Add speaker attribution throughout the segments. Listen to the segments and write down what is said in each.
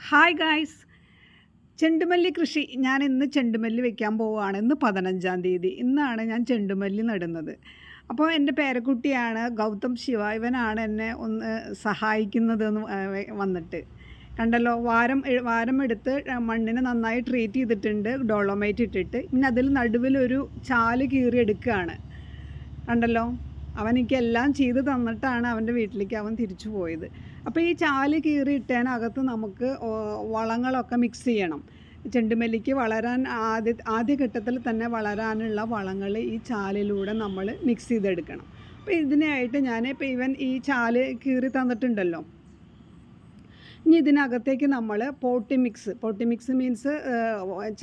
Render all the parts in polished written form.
Speaker 1: Hi guys. ചെണ്ടുമല്ലി കൃഷി ഞാൻ ഇന്ന് ചെണ്ടുമല്ലി വെക്കാൻ പോവുകയാണ്. ഇന്ന് 15-ാം തീയതി. ഇന്നാണ് ഞാൻ ചെണ്ടുമല്ലി നടുന്നത്. അപ്പോൾ എൻ്റെ പേരക്കുട്ടിയാണ് ഗൗതം ശിവ. ഇവനാണ് എന്നെ ഒന്ന് സഹായിക്കുന്നതെന്ന് വന്നിട്ട് കണ്ടല്ലോ. വാരം എടുത്ത് മണ്ണിനെ നന്നായി ട്രീറ്റ് ചെയ്തിട്ടുണ്ട്, ഡോളോമൈറ്റ് ഇട്ടിട്ട്. പിന്നെ അതിൽ നടുവിലൊരു ചാല് കീറി എടുക്കുകയാണ്. കണ്ടല്ലോ, അവൻ എനിക്കെല്ലാം ചെയ്ത് തന്നിട്ടാണ് അവൻ്റെ വീട്ടിലേക്ക് അവൻ തിരിച്ചു പോയത്. അപ്പോൾ ഈ ചാല് കീറി ഇട്ടതിനകത്ത് നമുക്ക് വളങ്ങളൊക്കെ മിക്സ് ചെയ്യണം. ചെണ്ടുമല്ലിക്ക് വളരാൻ ആദ്യഘട്ടത്തിൽ തന്നെ വളരാനുള്ള വളങ്ങൾ ഈ ചാലിലൂടെ നമ്മൾ മിക്സ് ചെയ്തെടുക്കണം. അപ്പോൾ ഇതിനായിട്ട് ഇപ്പോൾ ഇവൻ ഈ ചാല് കീറി തന്നിട്ടുണ്ടല്ലോ. ഇനി ഇതിനകത്തേക്ക് നമ്മൾ പോട്ടി മിക്സ് മീൻസ്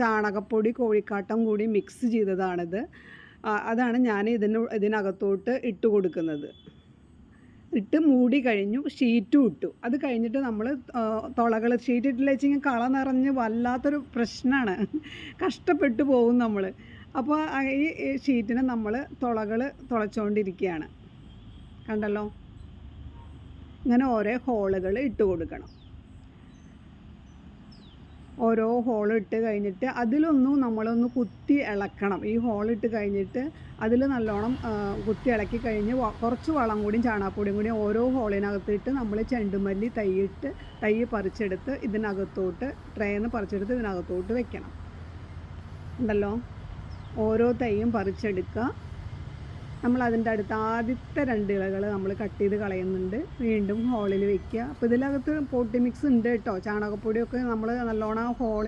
Speaker 1: ചാണകപ്പൊടി, കോഴിക്കാട്ടം കൂടി മിക്സ് ചെയ്തതാണിത്. അതാണ് ഞാൻ ഇതിനകത്തോട്ട് ഇട്ട് കൊടുക്കുന്നത്. ഇട്ട് മൂടി കഴിഞ്ഞു. ഷീറ്റും ഇട്ടു. അത് കഴിഞ്ഞിട്ട് നമ്മൾ തുളകൾ ഷീറ്റ് ഇട്ടില്ല വെച്ചെങ്കിൽ കള നിറഞ്ഞ് വല്ലാത്തൊരു പ്രശ്നമാണ്, കഷ്ടപ്പെട്ടു പോകും നമ്മൾ. അപ്പോൾ ഈ ഷീറ്റിനെ നമ്മൾ തുളകൾ തുളച്ചുകൊണ്ടിരിക്കുകയാണ്. കണ്ടല്ലോ, ഇങ്ങനെ ഓരോ ഹോളുകൾ ഇട്ട് കൊടുക്കണം. ഓരോ ഹോൾ ഇട്ട് കഴിഞ്ഞിട്ട് അതിലൊന്നും നമ്മളൊന്ന് കുത്തി ഇളക്കണം. ഈ ഹോളിട്ട് കഴിഞ്ഞിട്ട് അതിൽ നല്ലോണം കുത്തി ഇളക്കി കഴിഞ്ഞ് കുറച്ച് വളം കൂടിയും ചാണകപ്പൊടിയും കൂടി ഓരോ ഹോളിനകത്തിട്ട് നമ്മൾ ചെണ്ടുമല്ലി തൈ പറിച്ചെടുത്ത് ഇതിനകത്തോട്ട് ട്രേന്ന് പറിച്ചെടുത്ത് ഇതിനകത്തോട്ട് വെക്കണം. ഉണ്ടല്ലോ, ഓരോ തൈയും പറിച്ചെടുക്കുക. നമ്മൾ അതിൻ്റെ അടുത്ത് ആദ്യത്തെ 2 ഇലകൾ നമ്മൾ കട്ട് ചെയ്ത് കളയുന്നുണ്ട്. വീണ്ടും ഹോളിൽ വെക്കുക. അപ്പോൾ ഇതിനകത്ത് പോട്ടി മിക്സ് ഉണ്ട് കേട്ടോ. ചാണകപ്പൊടിയൊക്കെ നമ്മൾ നല്ലോണം